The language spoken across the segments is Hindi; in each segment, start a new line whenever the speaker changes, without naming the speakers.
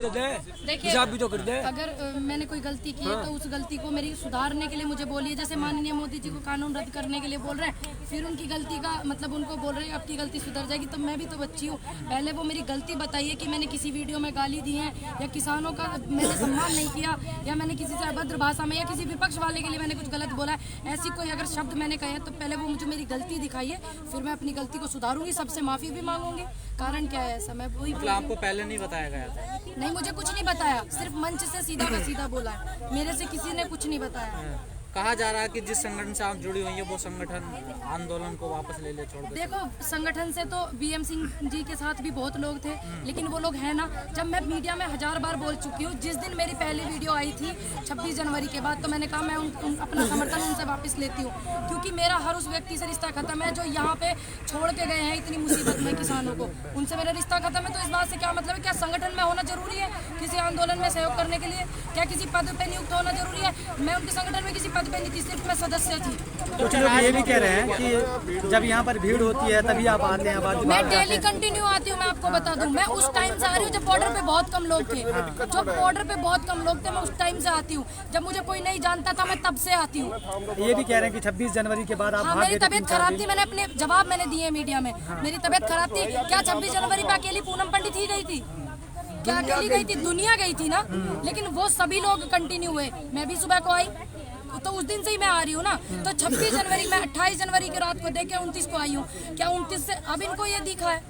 देखिए भी तो कर दे। अगर मैंने कोई गलती की है तो उस गलती को मेरी सुधारने के लिए मुझे बोलिए। जैसे माननीय मोदी जी को कानून रद्द करने के लिए बोल रहे हैं, फिर उनकी गलती का मतलब उनको बोल रहे हैं आपकी गलती सुधर जाएगी। तो मैं भी तो बच्ची हूँ, पहले वो मेरी गलती बताइए कि मैंने किसी वीडियो में गाली दी है या किसानों का मैंने सम्मान नहीं किया या मैंने किसी से अभद्र भाषा में या किसी विपक्ष वाले के लिए मैंने कुछ गलत बोला है। ऐसी कोई अगर शब्द मैंने कहे तो पहले वो मुझे मेरी गलती दिखाइए, फिर मैं अपनी गलती को सुधारूंगी, सबसे माफी भी मांगूंगी। कारण क्या है ऐसा, मैं वही
आपको पहले नहीं बताया गया था?
नहीं, मुझे कुछ नहीं बताया, सिर्फ मंच से सीधा का सीधा बोला है, मेरे से किसी ने कुछ नहीं बताया।
कहा जा रहा है कि जिस संगठन से आप जुड़ी हुई है वो संगठन आंदोलन को वापस ले छोड़ दे।
देखो, संगठन से तो बीएम सिंह जी के साथ भी बहुत लोग थे, लेकिन वो लोग हैं ना, जब मैं मीडिया में 1000 बार बोल चुकी हूँ। जिस दिन मेरी पहली वीडियो आई थी 26 जनवरी के बाद, तो मैंने कहा मैं अपना समर्थन उनसे वापस लेती हूँ, क्योंकि मेरा हर उस व्यक्ति से रिश्ता खत्म है जो यहाँ पे छोड़ के गए हैं इतनी मुसीबत में किसानों को, उनसे मेरा रिश्ता खत्म है। तो इस बात से क्या मतलब है? क्या संगठन में होना जरूरी है किसी आंदोलन में सहयोग करने के लिए? क्या किसी पद पे नियुक्त होना जरूरी है? मैं उनके संगठन में किसी पद पे नहीं थी, सिर्फ मैं सदस्य थी।
कुछ लोग ये भी कह रहे हैं कि जब यहाँ पर भीड़ होती है तभी आप आते हैं।
मैं डेली कंटिन्यू आती हूँ, मैं आपको बता दूं। मैं उस टाइम से आ रही हूँ जब बॉर्डर पे बहुत कम लोग थे, जब बॉर्डर पे बहुत कम लोग थे, मैं उस टाइम से आती हूँ। जब मुझे कोई नहीं जानता था मैं तब से आती हूँ।
ये भी कह रहे हैं कि 26 जनवरी के बाद आप
मेरी तबीयत खराब थी, मैंने अपने जवाब मैंने दिए मीडिया में। मेरी तबीयत खराब थी। क्या 26 जनवरी पे अकेली पूनम पंडित ही गई थी? क्या अकेली गई थी? दुनिया गई थी ना, लेकिन वो सभी लोग कंटिन्यू हुए। मैं भी सुबह को आई, तो उस दिन से ही मैं आ रही हूँ ना। तो 26 जनवरी में 28 जनवरी की रात को देखे 29 को आई हूँ। क्या 29 से अब इनको ये दिखा है?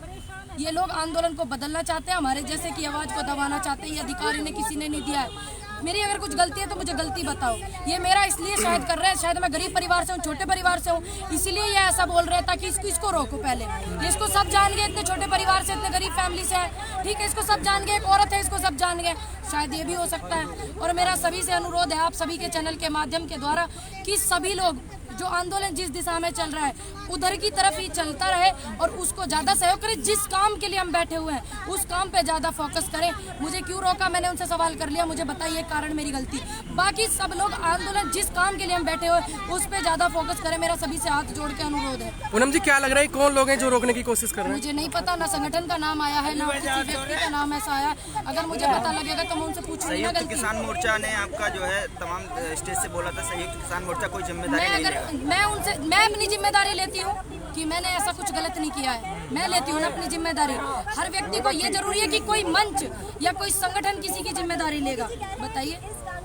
ये लोग आंदोलन को बदलना चाहते हैं, हमारे जैसे की आवाज को दबाना चाहते हैं। ये अधिकार इन्हें किसी ने नहीं दिया है। मेरी अगर कुछ गलती है तो मुझे गलती बताओ। ये मेरा इसलिए शायद कर रहे हैं, शायद मैं गरीब परिवार से हूँ, छोटे परिवार से हूँ, इसीलिए ये ऐसा बोल रहे हैं ताकि इसको रोको। पहले इसको सब जान गए, इतने छोटे परिवार से, इतने गरीब फैमिली से है, ठीक है, इसको सब जान गए। एक औरत है, इसको सब जान गए, शायद ये भी हो सकता है। और मेरा सभी से अनुरोध है, आप सभी के चैनल के माध्यम के द्वारा, कि सभी लोग जो आंदोलन जिस दिशा में चल रहा है उधर की तरफ ही चलता रहे और उसको ज्यादा सहयोग करें। जिस काम के लिए हम बैठे हुए हैं उस काम पे ज्यादा फोकस करें। मुझे क्यों रोका, मैंने उनसे सवाल कर लिया, मुझे बताइए कारण, मेरी गलती। बाकी सब लोग आंदोलन जिस काम के लिए हम बैठे हुए उस पे ज्यादा फोकस करें, मेरा सभी से हाथ जोड़ के अनुरोध है।
पूनम जी, क्या लग रहा है कौन लोग हैं जो रोकने की कोशिश कर रहे हैं?
मुझे नहीं पता, ना संगठन का नाम आया है, ना किसी व्यक्ति का नाम ऐसा आया। अगर मुझे पता लगेगा तो मैं उनसे पूछूंगी ना। गलती
किसान मोर्चा ने आपका जो है तमाम स्टेज से बोला था, संयुक्त किसान मोर्चा कोई जिम्मेदारी
मैं अपनी जिम्मेदारी लेती हूँ कि मैंने ऐसा कुछ गलत नहीं किया है। मैं लेती हूँ ना अपनी जिम्मेदारी। हर व्यक्ति को ये जरूरी है कि कोई मंच या कोई संगठन किसी की जिम्मेदारी लेगा? बताइए,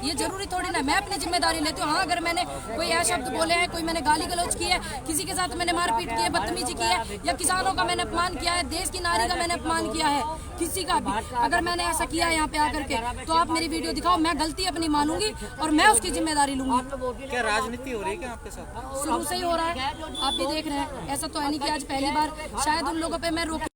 ये जरूरी थोड़ी ना। मैं अपनी जिम्मेदारी लेती हूँ। हाँ, अगर मैंने कोई ऐसा शब्द बोले हैं, कोई मैंने गाली गलौज की है, किसी के साथ मैंने मारपीट की है, बदतमीजी की है, या किसानों का मैंने अपमान किया है, देश की नारी का मैंने अपमान किया है, किसी का भी अगर मैंने ऐसा किया है यहाँ पे आकर के, तो आप मेरी वीडियो दिखाओ, मैं गलती अपनी मानूंगी और मैं उसकी जिम्मेदारी लूंगी।
क्या राजनीति हो रही है क्या आपके साथ?
शुरू से ही हो रहा है, आप भी देख रहे हैं। ऐसा तो है नहीं कि आज पहली बार। शायद उन लोगों पे मैं रोकी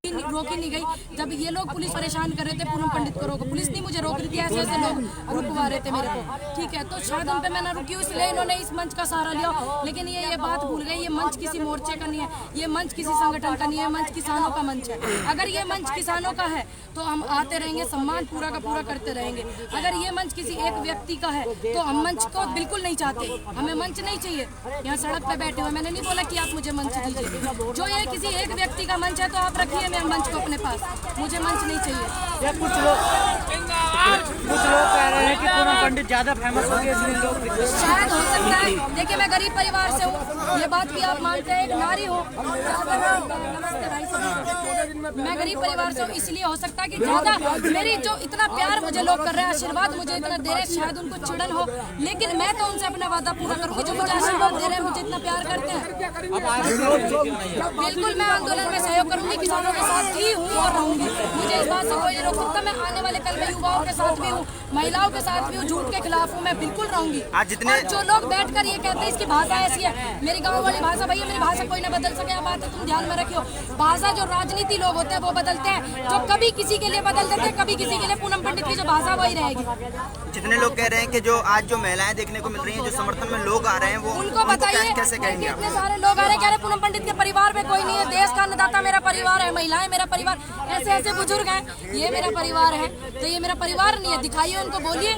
नहीं गई। जब ये लोग पुलिस परेशान कर रहे थे पूनम पंडित को रोको, पुलिस नहीं मुझे रोक रही थी, ऐसे ऐसे लोग रुकवा रहे थे मेरे को, ठीक है। तो शायद उन पे मैं ना रुकी हूँ, इसलिए इन्होंने इस मंच का सहारा लिया। लेकिन ये बात भूल गई, ये मंच किसी मोर्चे का नहीं है, ये मंच किसी संगठन का नहीं है, मंच किसानों का मंच है। अगर ये मंच किसानों का है तो हम आते रहेंगे, सम्मान पूरा का पूरा करते रहेंगे। अगर ये मंच किसी एक व्यक्ति का है तो हम मंच को बिल्कुल नहीं चाहते, हमें मंच नहीं चाहिए। यहाँ सड़क पे बैठे हुए, मैंने नहीं बोला कि आप मुझे मंच दीजिए। जो ये किसी एक व्यक्ति का मंच है तो आप रखिए मैं मंच को अपने पास, मुझे मंच नहीं चाहिए।
कुछ लोग कह रहे हैं कि पूनम पंडित ज्यादा फेमस हो गए इसलिए लोग,
शायद हो सकता है। देखिए, मैं गरीब परिवार से हूँ, ये बात भी आप मानते हैं, एक नारी हो। नमस्ते भाई साहब, मैं गरीब परिवार से हूँ, इसलिए हो सकता है कि ज्यादा मेरी जो इतना प्यार मुझे लोग कर रहे हैं, आशीर्वाद मुझे इतना दे रहे हैं, शायद उनको चिड़न हो, लेकिन मैं तो उनसे अपना वादा पूरा करूँगी। जो मुझे आशीर्वाद दे रहे हैं, मुझे इतना प्यार करते हैं, बिल्कुल मैं आंदोलन में सहयोग करूंगी, किसानों के साथ ही हूँ और रहूंगी। मुझे इस बात से कोई नहीं रोक सकता। मैं आने वाले कल में युवाओं के साथ भी हूँ, महिलाओं के साथ भी हूँ, झूठ के खिलाफ हूँ, मैं बिल्कुल रहूंगी। और जो लोग बैठकर ये कहते हैं इसकी भाषा ऐसी है, मेरी गाँव वाली भाषा, भैया मेरी भाषा कोई ना बदल सके, बात है तुम ध्यान में रखियो। भाषा जो राजनीति लोग होते हैं वो बदलते हैं, जो कभी किसी के लिए बदल देते हैं, कभी किसी के लिए। पूनम पंडित की जो भाषा वही रहेगी।
जितने लोग कह रहे हैं कि जो आज जो महिलाएं देखने को मिल रही हैं, जो समर्थन में लोग आ रहे हैं, वो
उनको बताइए
कैसे कहेंगे?
इतने सारे लोग आ रहे हैं, कह रहे पूनम पंडित के परिवार में कोई नहीं है, देश का अन्नदाता मेरा परिवार है, महिलाएं मेरा परिवार, ऐसे ऐसे बुजुर्ग हैं, ये मेरा परिवार है। तो ये मेरा परिवार नहीं है, दिखाइए उनको, बोलिए।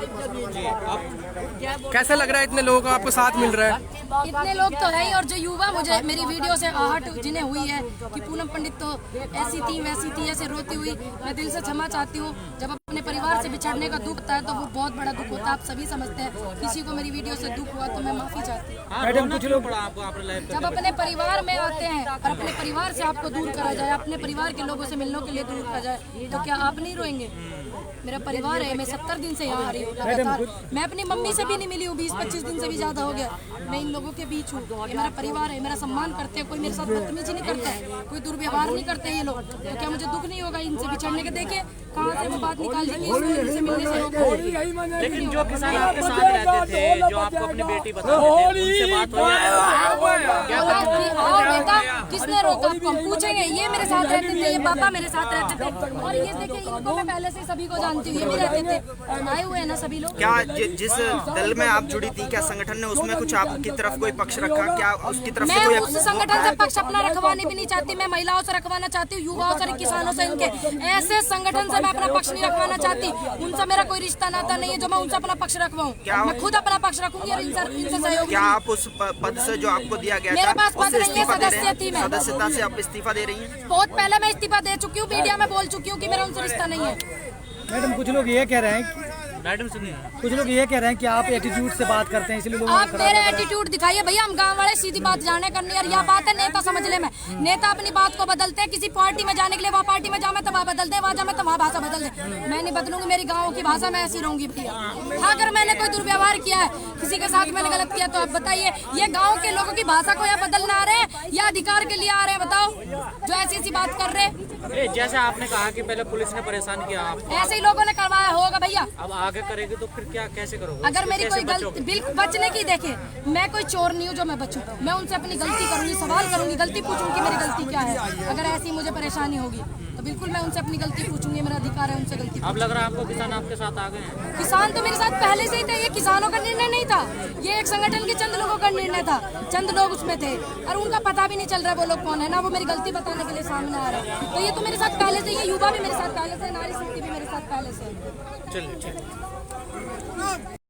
जी अब
कैसे लग रहा है इतने लोगों का आपको साथ मिल रहा है?
इतने लोग तो है ही, और जो युवा मुझे मेरी वीडियो से आहट जिन्हें हुई है कि पूनम पंडित तो ऐसी थी वैसी थी ऐसे रोती हुई, मैं दिल से क्षमा चाहती हूँ। जब अपने परिवार से बिछड़ने का दुख होता है तो वो बहुत बड़ा दुख होता है, आप सभी समझते हैं। किसी को मेरी वीडियो से दुख हुआ तो मैं माफी चाहती हूँ।
हाँ, रोना क्यों पड़ा आपको आपने लाइव
जब अपने परिवार में आते हैं और अपने परिवार से आपको दूर करा जाए, अपने परिवार के लोगों से मिलने के लिए दूर करा जाए, तो क्या आप नहीं रोएंगे? मेरा परिवार है, मैं 70 दिन से यहाँ आ रही हूँ लगातार। मैं अपनी मम्मी से भी नहीं मिली हूँ, 20-25 दिन से भी ज्यादा हो गया। मैं इन लोगों के बीच हूँ, ये मेरा परिवार है, मेरा सम्मान करते हैं, कोई मेरे साथ बदतमीजी नहीं करता है, कोई दुर्व्यवहार नहीं करते ये लोग, तो क्या मुझे दुख नहीं होगा इनसे बिछड़ने के? देखिए कहाँ से वो बात निकाल देंगे इनसे मिलने से।
लेकिन जो किसान आपके साथ रहते थे, जो आपको अपनी बेटी बताते थे, उनसे बात हो
आओ बेटा, किसने रोका आपको? हम पूछेंगे। ये मेरे साथ रहते थे, ये पापा मेरे साथ रहते थे, और ये देखिए इनको मैं पहले से सभी को जानती हूँ, ये भी रहते थे, आए हुए हैं ना सभी लोग।
क्या जिस दल में आप जुड़ी थी, क्या संगठन ने उसमें कुछ आपकी तरफ कोई पक्ष रखा? क्या उसकी तरफ से
मैं
कोई
उस संगठन से पक्ष अपना रखवाने भी नहीं चाहती, मैं महिलाओं से रखवाना चाहती हूँ, युवाओं से, किसानों से, इनके ऐसे संगठन से मैं अपना पक्ष नहीं रखवाना चाहती। उनसे मेरा कोई रिश्ता नाता नहीं है जो मैं उनसे अपना पक्ष रखवाऊँ। मैं खुद अपना पक्ष रखूंगी और इनसे सहयोग।
क्या आप उस पद से जो आपको दिया गया
मेरे
था,
पास पद नहीं है, सदस्य थी मैं।
सदस्यता से आप इस्तीफा दे रही हैं?
बहुत पहले मैं इस्तीफा दे चुकी हूँ, मीडिया में बोल चुकी हूँ कि मेरा उनसे रिश्ता नहीं है।
मैडम कुछ लोग ये कह रहे हैं
मैडम सुनिए,
कुछ लोग ये कह रहे हैं कि आप एटीट्यूड से बात करते हैं इसलिए लोगों
आप मेरे एटीट्यूड दिखाइए भैया, हम गांव वाले सीधी बात जाने करनी है। यह बात है नेता समझ ले, मैं नेता अपनी बात को बदलते हैं, किसी पार्टी में जाने के लिए वहाँ पार्टी में जाए तो वहाँ बदल दे, वहाँ जाए तो वहाँ भाषा बदल दे। मैं नहीं बदलूंगी, मेरी गाँव की भाषा मैं ऐसी रहूंगी भैया। हाँ, अगर मैंने कोई दुर्व्यवहार किया है, किसी के साथ मैंने गलत किया, तो आप बताइए, ये गाँव के लोगों की भाषा को या बदलना आ रहे हैं या अधिकार के लिए आ रहे हैं? बताओ, जो ऐसी ऐसी बात कर रहे हैं।
जैसे आपने कहा कि पहले पुलिस ने परेशान किया आपको,
ऐसे ही लोगों ने करवाया होगा भैया।
अब आगे करेगी तो फिर क्या, कैसे करोगे?
अगर मेरी कोई गलती बिल्कुल बचने की, देखे मैं कोई चोर नहीं हूँ जो मैं बचूं। मैं उनसे अपनी गलती करूंगी, सवाल करूंगी, गलती पूछूंगी मेरी गलती क्या है। अगर ऐसी मुझे परेशानी होगी तो बिल्कुल मैं उनसे अपनी गलती पूछूंगी, मेरा अधिकार है उनसे गलती।
अब लग रहा है आपको किसान आपके साथ आ गए हैं?
किसान तो मेरे साथ पहले से ही थे, ये किसानों का निर्णय नहीं था, ये एक संगठन के चंद लोगों का निर्णय था, चंद लोग उसमें थे और उनका पता भी नहीं चल रहा वो लोग कौन है, ना वो मेरी गलती बताने के लिए सामने आ रहा है। तो ये तो मेरे साथ पहले से, ये युवा भी मेरे साथ पहले से, नारी शक्ति भी मेरे साथ पहले से।
चलिए ठीक।